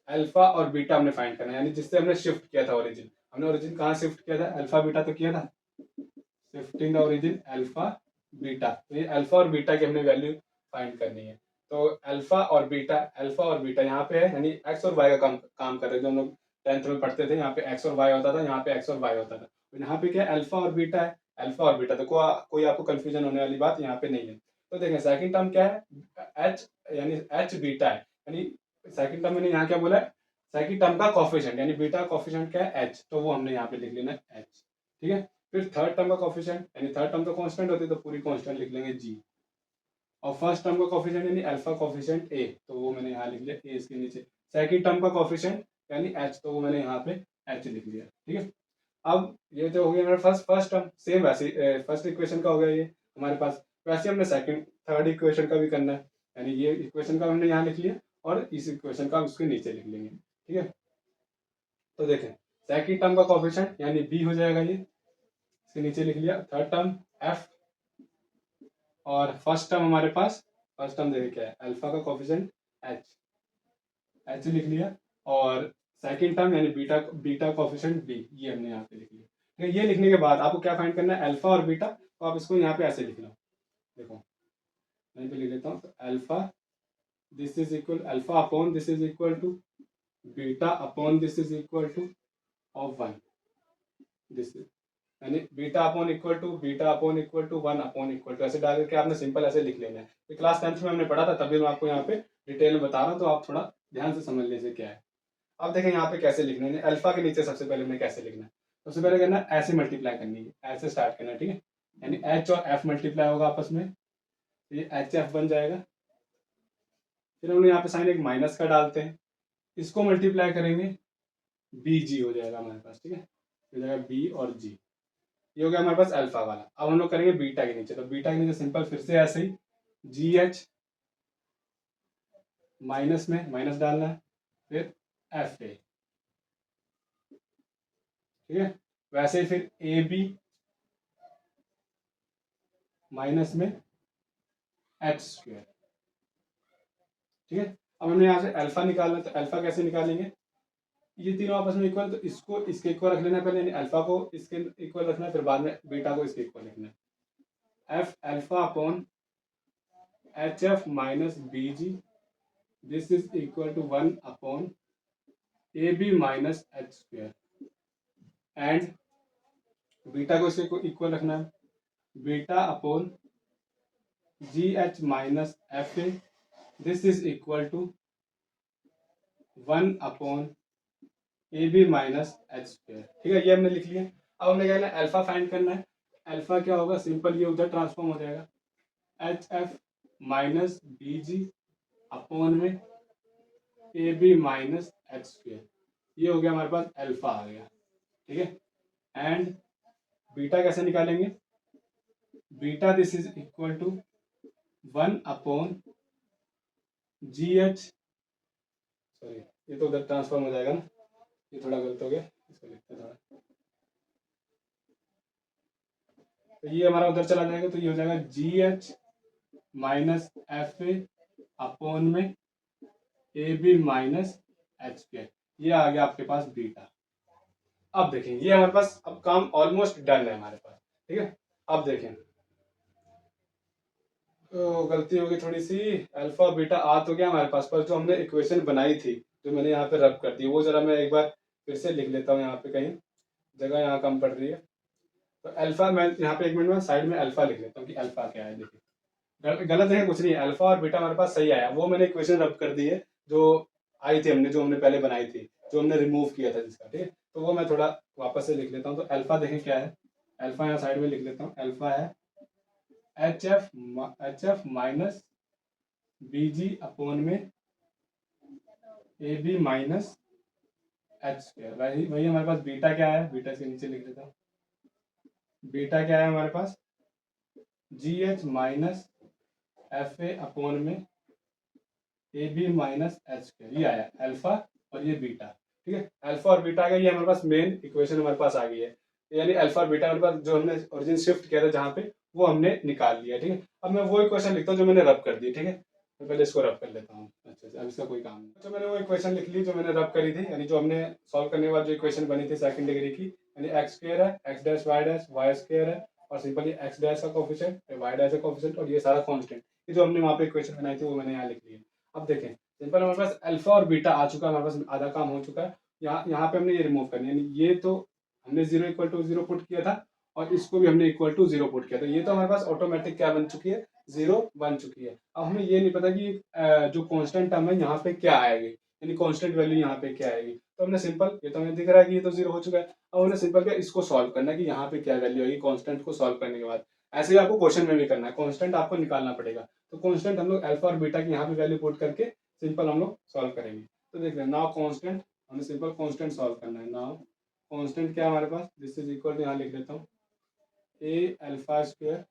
अल्फा और बीटा हमने फाइंड करना है, यानी जिससे हमने शिफ्ट किया था ओरिजिन। हमने ओरिजिन कहाँ शिफ्ट किया था, अल्फा बीटा तो किया था, shifting the origin alpha beta, तो ये अल्फा और बीटा की हमने वैल्यू फाइंड करनी है। तो अल्फा और बीटा यहाँ पे है, यानी एक्स और वाई का काम कर रहे हैं। जो हम लोग 10th में पढ़ते थे, यहाँ पे एक्स और वाई होता था, यहाँ पे एक्स और वाई होता था, तो यहाँ पे क्या है, अल्फा और बीटा है, अल्फा और बीटा, तो कोई आपको कंफ्यूजन होने वाली बात यहाँ पे नहीं है। तो देखें सेकंड टर्म क्या है, एच, यानी एच बीटा है, यानी सेकंड टर्म मैंने यहाँ क्या बोला है, सेकंड टर्म का कोफिशिएंट, यानी बीटा का कोफिशिएंट क्या है, एच, तो वो हमने यहाँ पे लिख लेना है एच, ठीक है। फिर थर्ड टर्म का कोफिशिएंट, यानी थर्ड टर्म तो कांस्टेंट होती है तो पूरी कांस्टेंट लिख लेंगे जी, और फर्स्ट टर्म का कोफिशिएंट यानी अल्फा कोफिशिएंट ए, तो वो मैंने यहाँ लिख लिया ए इसके नीचे। सेकंड टर्म का कोफिशिएंट यानी एच, तो वो मैंने यहाँ पे एच लिख लिया, ठीक है। अब ये तो हो गया मेरा फर्स्ट टर्म, सेम वैसे फर्स्ट इक्वेशन का हो गया ये हमारे पास, वैसे हमने सेकंड थर्ड इक्वेशन का भी करना है, यानी ये इक्वेशन का हमने यहाँ लिख लिया और इस इक्वेशन का उसके नीचे लिख लेंगे, ठीक है। तो देखें सेकंड टर्म का कोफिशिएंट यानी बी हो जाएगा, ये इसके नीचे लिख लिया। थर्ड टर्म एफ, और फर्स्ट टर्म हमारे पास, फर्स्ट टर्म देखिए क्या है, अल्फा का कोफिशिएंट एच, एच लिख लिया। और सेकंड टर्म यानी बीटा, बीटा कोफिशिएंट बी, ये हमने यहाँ पे लिख लिया। ठीक है, ये लिखने के बाद आपको क्या फाइंड करना है, अल्फा और बीटा। तो आप इसको यहाँ पे ऐसे लिख लो, देखो यहीं पे लिख लेता हूँ। तो alpha this is equal, alpha upon this is equal to beta upon this is equal to of one, this is यानी beta upon equal to, beta upon equal to, one upon equal to, ऐसे डाल करके आपने सिंपल ऐसे लिख लेना है। तो क्लास 10th में हमने पढ़ा था, तभी मैं आपको यहाँ पे डिटेल में बता रहा हूँ, तो आप थोड़ा ध्यान से समझ लीजिए क्या है। अब देखें यहाँ पे कैसे लिखना है, अल्फा के नीचे सबसे पहले हमें कैसे लिखना है। सबसे पहले करना है ऐसे मल्टीप्लाई करनी है, ऐसे स्टार्ट करना है। ठीक है, यानी एच और एफ मल्टीप्लाई होगा आपस में, तो ये एच एफ बन जाएगा। फिर हम लोग यहाँ पे साइन एक माइनस का डालते हैं, इसको मल्टीप्लाई करेंगे, बी जी हो जाएगा हमारे पास। ठीक है, हो जाएगा बी और जी, ये हो गया हमारे पास अल्फा वाला। अब हम लोग करेंगे बीटा के नीचे, तो बीटा के नीचे सिंपल फिर से ऐसे ही जी एच, माइनस में माइनस डालना है, फिर एफ ए। ठीक है, वैसे ही फिर ए बी, माइनस में एच स्क्वायर। ठीक है, अब हमने यहाँ से अल्फा निकालना है, तो अल्फा कैसे निकालेंगे, ये तीनों आपस में इक्वल, तो इसको इसके इक्वल रख लेना पहले, यानी अल्फा को इसके इक्वल रखना है, फिर बाद में बीटा को इसके इक्वल रखना है। F alpha upon h F minus B g, this is equal to one upon a B minus H square, and beta को इसके इक्वल रखना है, beta upon g H minus F a, this is equal to one upon a B minus H square. ठीक है, ये हमने लिख लिया। अब हमने क्या करना है, अल्फा फाइंड करना है। अल्फा क्या होगा, सिंपल ये उधर ट्रांसफॉर्म हो जाएगा, h F minus B g upon में A B minus H square, ये हो गया हमारे पास अल्फा आ गया। ठीक है, एंड बीटा कैसे निकालेंगे, beta this is equal to one upon g h, sorry ये तो उधर ट्रांसफॉर्म हो जाएगा ना, ये थोड़ा गलत हो गया, इसको लिखते हैं थोड़ा, तो ये हमारा उधर चला जाएगा, तो ये हो जाएगा G H minus F A upon में A B minus H square, ये आ गया आपके पास बीटा। अब देखें ये हमारे पास अब काम ऑलमोस्ट डन है हमारे पास। ठीक है, अब देखें, तो गलती होगी थोड़ी सी, अल्फा बीटा आ तो गया हमारे पास, पर जो हमने इक्वेशन बनाई थी, जो मैंने यहाँ पे रब कर दी, वो जरा मैं एक बार फिर से लिख लेता हूँ, यहाँ पे कहीं जगह यहाँ कम पड़ रही है। तो अल्फा, मैं यहाँ पे एक मिनट में साइड में अल्फा लिख लेता हूँ कि अल्फा क्या है। देखिए गलत है कुछ नहीं, अल्फा और बीटा हमारे पास सही आया, वो मैंने इक्वेशन रब कर दी है जो आई थी, हमने जो हमने पहले बनाई थी, जो हमने रिमूव किया था जिसका। ठीक है, तो वो मैं थोड़ा वापस से लिख लेता हूँ। तो अल्फा देखें क्या है, अल्फा यहाँ साइड में लिख लेता हूँ, अल्फा है h F minus B g upon में A B minus H square, वही वही हमारे पास बीटा क्या है, बीटा के नीचे लिख देता हूँ, बीटा क्या है हमारे पास G H minus F A upon में A B minus H square, ये आया अल्फा और ये बीटा। ठीक है, अल्फा और बीटा का ये हमारे पास मेन इक्वेशन हमारे पास आ गई है, यानी अल्फा और बीटा हमारे पास जो हमने ओरिजिन शिफ्ट किया था जहाँ पे, वो हमने निकाल लिया। ठीक है, अब मैं वो इक्वेशन लिखता हूँ जो मैंने रब कर दी। ठीक है, मैं पहले इसको रब कर लेता हूँ। अच्छा, अब इसका कोई काम नहीं, तो मैंने वो इक्वेशन लिख ली जो मैंने रब करी थी, यानी जो हमने सॉल्व करने के बाद जो इक्वेशन बनी थी सेकंड डिग्री की, यानी एक्स स्क्वायर है, एक्स डैश वाई स्क्वायर है, और सिंपली एक्स डैश का कोफिशिएंट, वाई डैश का कोफिशिएंट, और ये सारा कांस्टेंट, ये जो हमने वहाँ पे इक्वेशन बनाई थी वो मैंने यहाँ लिख ली है। अब देखें सिंपल हमारे पास अल्फा और बीटा आ चुका है, हमारे पास आधा काम हो चुका है। यहाँ पे हमने ये रिमूव करनी है, यानी ये तो हमने zero equal to zero put किया था, और इसको भी हमने इक्वल टू जीरो पुट किया, तो ये तो हमारे पास ऑटोमेटिक क्या बन चुकी है, जीरो बन चुकी है। अब हमें ये नहीं पता कि जो कांस्टेंट टर्म है यहाँ पे क्या आएगी, यानी कांस्टेंट वैल्यू यहाँ पे क्या आएगी। तो हमने सिंपल, ये तो हमें दिख रहा है कि ये तो जीरो हो चुका है, अब हमने सिंपल क्या इसको सॉल्व करना है कि यहाँ पे क्या वैल्यू आएगी कांस्टेंट को सॉल्व करने के बाद। ऐसे ही आपको क्वेश्चन में भी करना है, कांस्टेंट आपको निकालना पड़ेगा। तो कांस्टेंट हम लोग अल्फा और बीटा की यहाँ पे वैल्यू पुट करके सिंपल हम लोग सॉल्व करेंगे। तो देख रहे हैं, नाउ कांस्टेंट, हमें सिंपल कांस्टेंट सॉल्व करना है। नाउ कांस्टेंट क्या है हमारे पास, दिस इज इक्वल टू, यहाँ लिख देता हूँ, A alpha square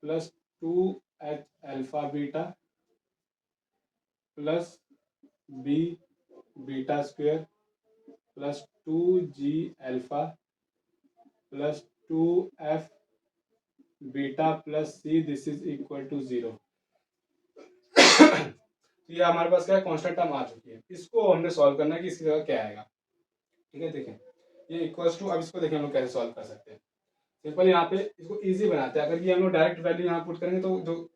plus two H alpha beta plus B beta square plus 2g alpha plus 2f beta plus c this is equal to 0। तो ये हमारे पास क्या है, कांस्टेंट टर्म आ चुकी है। इसको हमने सॉल्व करना है कि इसकी जगह क्या आएगा। ठीक है, देखें ये इक्वल्स टू, अब इसको देखें हम लोग कैसे सॉल्व कर सकते हैं। सिंपल यहाँ पे इसको इजी बनाते हैं। अगर ये हम लोग डायरेक्ट वैल्यू यहाँ पुट करेंगे तो जो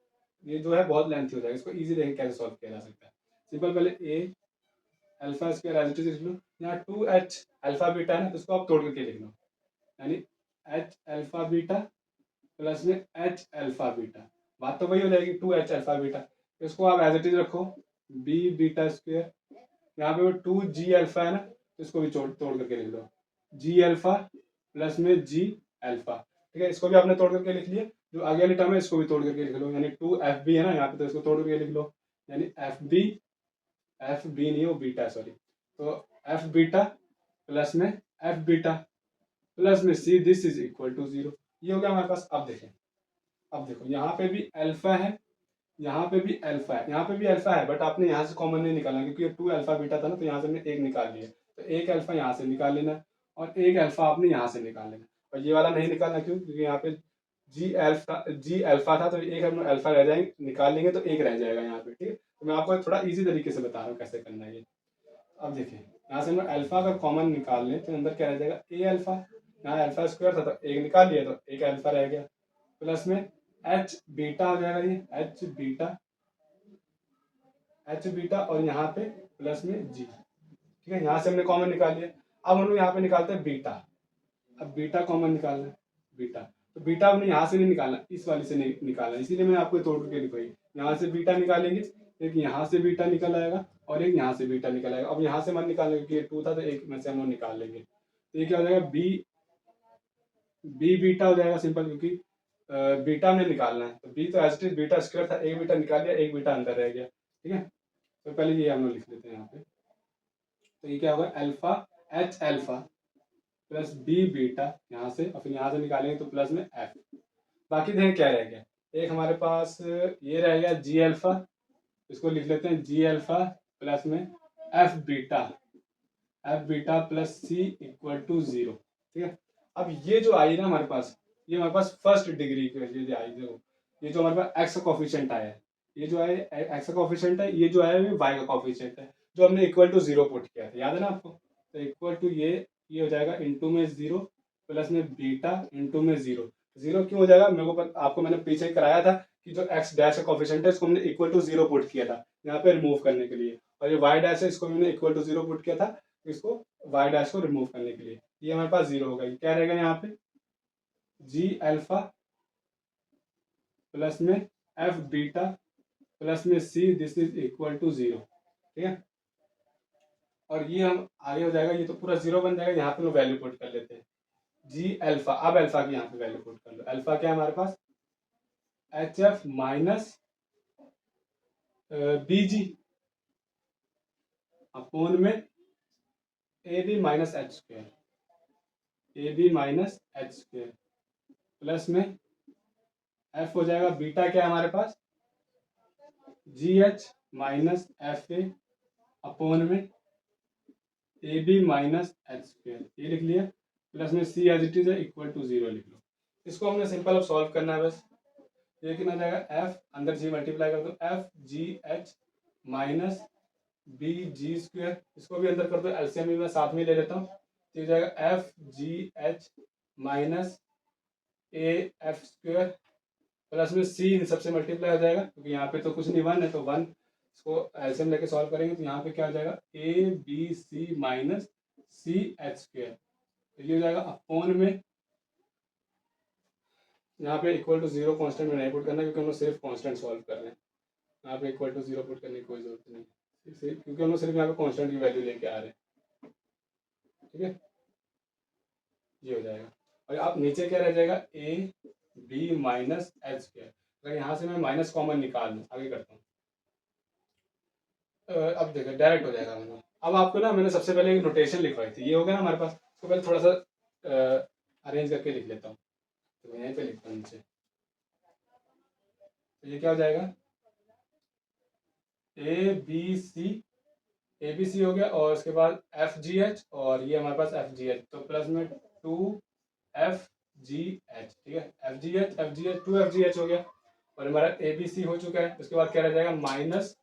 ये जो है बहुत लेंथी हो जाएगा। इसको इजी देखें कैसे सॉल्व किया जा सकता है। सिंपल पहले A alpha square as it is लिख लो। यहाँ 2h अल्फा बीटा है ना, तो इसको आप तोड़ करके लिख लो, यानी h अल्फा बीटा प्लस में h अल्फा बीटा। बात तो वही हो जाएगी 2h अल्फा बीटा। इसको आप एज इट इज रखो b बीटा स्क्वायर। यहाँ पे वो 2g अल्फा है ना, तो इसको भी तोड़ करके लिख लो, g अल्फा प्लस में g अल्फा। ठीक है, इसको भी आपने तोड़ करके लिख लिया। जो आगे वाली टर्म है इसको भी तोड़ करके लिख लो, यानी 2fb है ना यहाँ पे, तो इसको तोड़ करके लिख लो, यानी एफ बी नहीं, वो बीटा सॉरी। तो एफ बीटा प्लस में एफ बीटा प्लस में c this is equal to 0। ये हो गया हमारे पास। अब देखें, अब देखो यहाँ पे भी अल्फा है, यहाँ पे भी अल्फा है, यहाँ पे भी अल्फा है, बट आपने यहाँ से कॉमन नहीं निकालना क्योंकि ये 2 अल्फा बीटा था ना, तो यहाँ से हमने एक निकाल लिया। तो एक अल्फा यहाँ से निकाल लेना और एक अल्फा आपने यहाँ से निकाल लेना। और ये वाला नहीं निकालना, क्यों? क्योंकि यहाँ पे जी अल्फा था, तो एक हम अल्फा रह जाएंगे, निकाल लेंगे तो एक रह जाएगा यहाँ पे। ठीक है, तो मैं आपको थोड़ा इजी तरीके से बता रहा हूँ कैसे करना है ये। अब देखिए यहाँ से हम अल्फा का कॉमन निकाल लें तो अंदर क्या रह जाएगा, ए अल्फा। यहाँ अल्फा स्क्वायर था तो एक निकाल लिया तो एक अल्फा रह गया, प्लस में एच बीटा हो जाएगा, ये एच बीटा और यहाँ पे प्लस में जी। ठीक है, यहाँ से हमने कॉमन निकाल लिया। अब हम लोग यहाँ पे निकालते हैं बीटा। अब बीटा कॉमन निकालना है, बीटा तो बीटा हमने यहाँ से नहीं निकालना, इस वाली से नहीं निकालना, इसीलिए मैंने आपको तोड़ करके लिखवाई। यहाँ से बीटा निकालेंगे, एक यहाँ से बीटा निकल आएगा और एक यहाँ से बीटा निकल आएगा। अब यहाँ से मत निकालना क्योंकि ये 2 था, तो एक में से हम लोग निकाल लेंगे। तो ये क्या हो जाएगा, बी बीटा हो जाएगा सिंपल, क्योंकि बीटा हमने निकालना है। तो बी तो as it is beta square था, एक बीटा निकाल लिया, एक बीटा अंदर रह गया। ठीक है, तो पहले ये हम लोग लिख लेते हैं यहाँ पे। तो ये क्या होगा, alpha h alpha plus B beta यहाँ से, और फिर यहाँ से निकालेंगे तो प्लस में एफ। बाकी देखें क्या रह गया, एक हमारे पास ये रह गया जी अल्फा, इसको लिख लेते हैं जी अल्फा प्लस में f beta plus c equal to 0। ठीक है, अब ये जो आई ना हमारे पास, ये हमारे पास फर्स्ट डिग्री की वजह से आई। देखो ये जो हमारे पास एक्स का कॉफिशिएंट आया है, ये जो है एक्स का कॉफिशिएंट है, ये जो आया है वाई का कॉफिशिएंट है, जो हमने इक्वल टू 0 पुट किया था, याद है ना आपको। तो इक्वल टू ये हो जाएगा इंटू में 0 प्लस में बीटा इंटू में 0। 0 क्यों हो जाएगा, मेरे को आपको मैंने पीछे कराया था कि जो एक्स डैश का कॉफिशिएंट है इसको हमने इक्वल टू 0 पुट किया था यहाँ पे रिमूव करने के लिए, और ये वाई डैश है इसको हमने इक्वल टू 0 पुट किया था इसको वाई डैश को रिमूव करने के लिए। ये हमारे पास 0 होगा। क्या रहेगा यहाँ पे, जी अल्फा प्लस में एफ बीटा प्लस में c this is equal to 0। ठीक है, और ये हम आगे हो जाएगा, ये तो पूरा 0 बन जाएगा। यहाँ पे लोग वैल्यू पुट कर लेते हैं, जी अल्फा। अब अल्फा की यहाँ पे वैल्यू पुट कर लो। अल्फा क्या है हमारे पास, H F minus B G upon में A B minus H square, A B minus H square plus में एफ हो जाएगा बीटा क्या है हमारे पास, G H minus F A upon में A B minus H square, ये लिख लिया, प्लस में सी एज इट इज है इक्वल टू 0 लिख लो। इसको हमने सिंपल अब सॉल्व करना है बस। ये कितना आ जाएगा, एफ अंदर जी मल्टीप्लाई कर दो, F G H minus B G square, इसको भी अंदर कर दो, एलसीएम भी मैं साथ में ले लेता हूँ। तो ये जाएगा F G H minus A F square plus में सी इन सबसे मल्टीप्लाई हो जाएगा, क्योंकि यहाँ पे तो कुछ नहीं, 1 है तो 1, इसको एलसीएम लेके सॉल्व करेंगे तो यहाँ पे क्या हो जाएगा, a B c minus C H square. तो ये हो जाएगा अपोन में, यहाँ पे इक्वल टू 0 कॉन्स्टेंट में नहीं पुट करना क्योंकि हम लोग सिर्फ कॉन्स्टेंट सॉल्व कर रहे हैं। यहाँ पे इक्वल टू 0 पुट करने की कोई जरूरत नहीं, क्योंकि हम लोग सिर्फ यहाँ पे कॉन्स्टेंट की वैल्यू लेके आ रहे हैं। ठीक है, ये हो जाएगा। और आप नीचे क्या रह जाएगा, a B minus H square. अगर यहाँ से मैं माइनस कॉमन निकाल लूँ, आगे करता हूँ। अब देखो डायरेक्ट हो जाएगा मैंने। अब आपको ना मैंने सबसे पहले एक नोटेशन लिखवाई थी, ये हो गया ना हमारे पास। इसको पहले थोड़ा सा अरेंज करके लिख लेता हूँ, तो मैं यहीं पे लिखता हूँ नीचे। तो ये क्या हो जाएगा, ए बी सी ABC हो गया और उसके बाद FGH और ये हमारे पास FGH, तो प्लस में 2FGH, ठीक है, FGH 2FGH हो गया और हमारा ABC हो चुका है। उसके बाद क्या रह जाएगा minus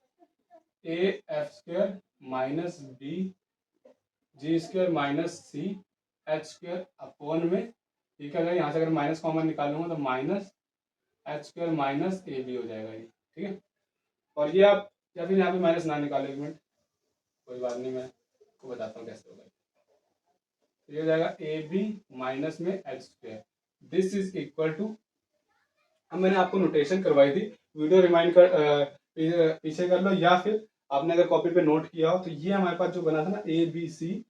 AF² minus BG² minus CH² upon में, ठीक है, यहाँ से अगर माइनस कॉमन निकालूंगा तो माइनस H² माइनस AB हो जाएगा ये, ठीक है। और ये आप या फिर यहाँ पे माइनस ना निकालो, एक मिनट, कोई बात नहीं, मैं आपको बताता हूँ कैसे होगा। ये हो जाएगा AB माइनस में H², this is equal to, अब मैंने आपको नोटेशन करवाई थी, वीडियो रिमाइंड कर पीछे कर लो, या फिर आपने अगर कॉपी पे नोट किया हो तो ये हमारे पास जो बना था ना ABC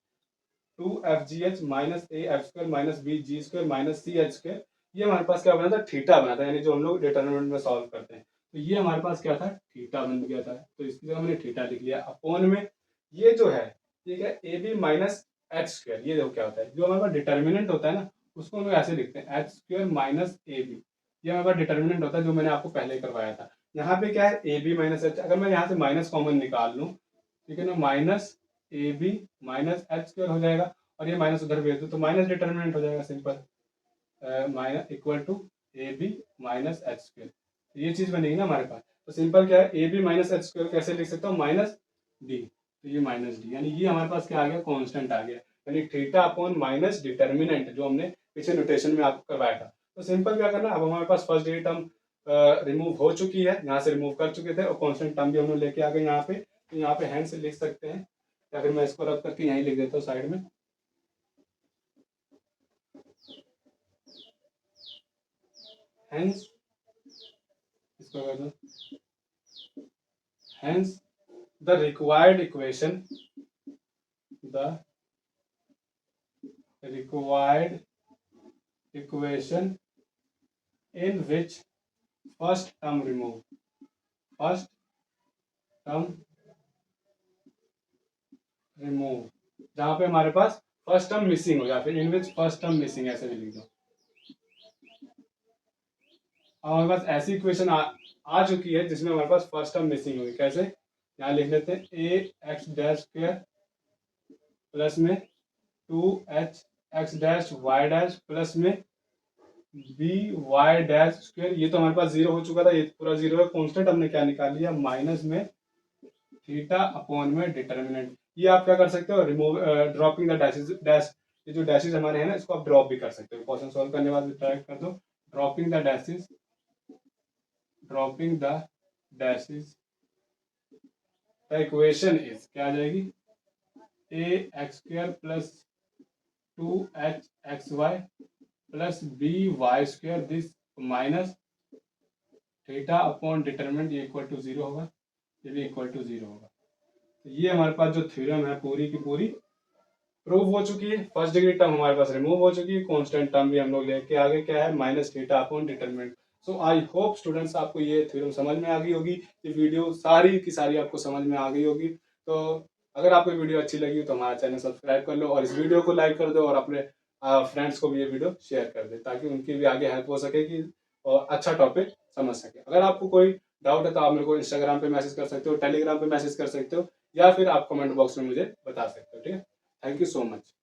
2FGH minus AF² minus BG² minus CH², ये हमारे पास क्या बना था, थीटा बना था, यानी जो हम लोग डिटरमिनेंट में सॉल्व करते हैं, तो ये हमारे पास क्या था, थीटा बन गया था, तो इसकी जगह मैंने थीटा लिख लिया अपॉन में ये जो है, ठीक है, AB माइनस H², ये देखो क्या होता है, जो हमारे पास डिटर्मिनेंट होता है ना उसको हम लोग ऐसे लिखते हैं H² माइनस AB, ये हमारे पास डिटर्मिनेंट होता है जो मैंने आपको पहले करवाया था। यहाँ पे क्या है AB माइनस H, अगर मैं यहाँ से माइनस कॉमन निकाल लूँ, ठीक है ना, माइनस AB माइनस H² हो जाएगा और ये माइनस उधर भेज दो तो माइनस डिटर्मिनेंट हो जाएगा, simple, minus equal to AB minus H², ये चीज बनेगी ना हमारे पास। तो सिंपल क्या है, AB माइनस H² कैसे लिख सकता हूँ, माइनस D, तो ये माइनस D, यानी ये हमारे पास क्या आ गया, कांस्टेंट आ गया, यानी थीटा अपॉन माइनस डिटर्मिनेंट जो हमने पीछे नोटेशन में आपको करवाया था। तो सिंपल क्या करना, अब हमारे पास फर्स्ट डिग्री टर्म रिमूव हो चुकी है, यहाँ से रिमूव कर चुके थे और कांस्टेंट टर्म भी हम लोग लेके आ गए यहाँ पे, तो यहाँ पे हैंड से लिख सकते हैं, या फिर मैं इसको रब करके यहीं लिख देता हूँ साइड में, हैंस, इसको कर दो, hence the required equation in which first term remove, first term remove, जहां पे हमारे पास फर्स्ट टर्म मिसिंग हो, या फिर इन विच फर्स्ट टर्म मिसिंग, ऐसे भी लिख दो। अब हमारे पास ऐसी इक्वेशन आ चुकी है जिसमें हमारे पास फर्स्ट टर्म मिसिंग होगी, कैसे, यहाँ लिख लेते हैं AX² प्लस में 2HX' प्लस में BY'², ये तो हमारे पास जीरो हो चुका था, ये पूरा जीरो है, कांस्टेंट हमने क्या निकाल लिया, माइनस में थीटा अपॉन में डिटर्मिनेंट। ये आप क्या कर सकते हो, रिमूव ड्रॉपिंग द डैश, ये जो डैशेज हमारे हैं ना इसको आप ड्रॉप भी कर सकते हो, क्वेश्चन सॉल्व करने के बाद ट्राई कर दो, dropping the dashes, dropping the dashes, the equation is क्या आ जाएगी, AX² plus 2HXY plus BY² this minus theta upon determinant, ये इक्वल टू जीरो होगा, ये भी इक्वल टू जीरो होगा। तो ये हमारे पास जो थ्योरम है पूरी की पूरी प्रूव हो चुकी है, फर्स्ट डिग्री टर्म हमारे पास रिमूव हो चुकी है, कांस्टेंट टर्म भी हम लोग लेके आगे क्या है, minus theta upon determinant. So I hope students आपको ये थ्योरम समझ में आ गई होगी, ये वीडियो सारी की सारी आपको समझ में आ गई होगी। तो अगर आपको वीडियो अच्छी लगी तो हमारा चैनल सब्सक्राइब कर लो और इस वीडियो को लाइक कर दो और अपने फ्रेंड्स को भी ये वीडियो शेयर कर दे, ताकि उनकी भी आगे हेल्प हो सके कि और अच्छा टॉपिक समझ सके। अगर आपको कोई डाउट है तो आप मेरे को इंस्टाग्राम पे मैसेज कर सकते हो, टेलीग्राम पे मैसेज कर सकते हो, या फिर आप कमेंट बॉक्स में मुझे बता सकते हो, ठीक है। Thank you so much.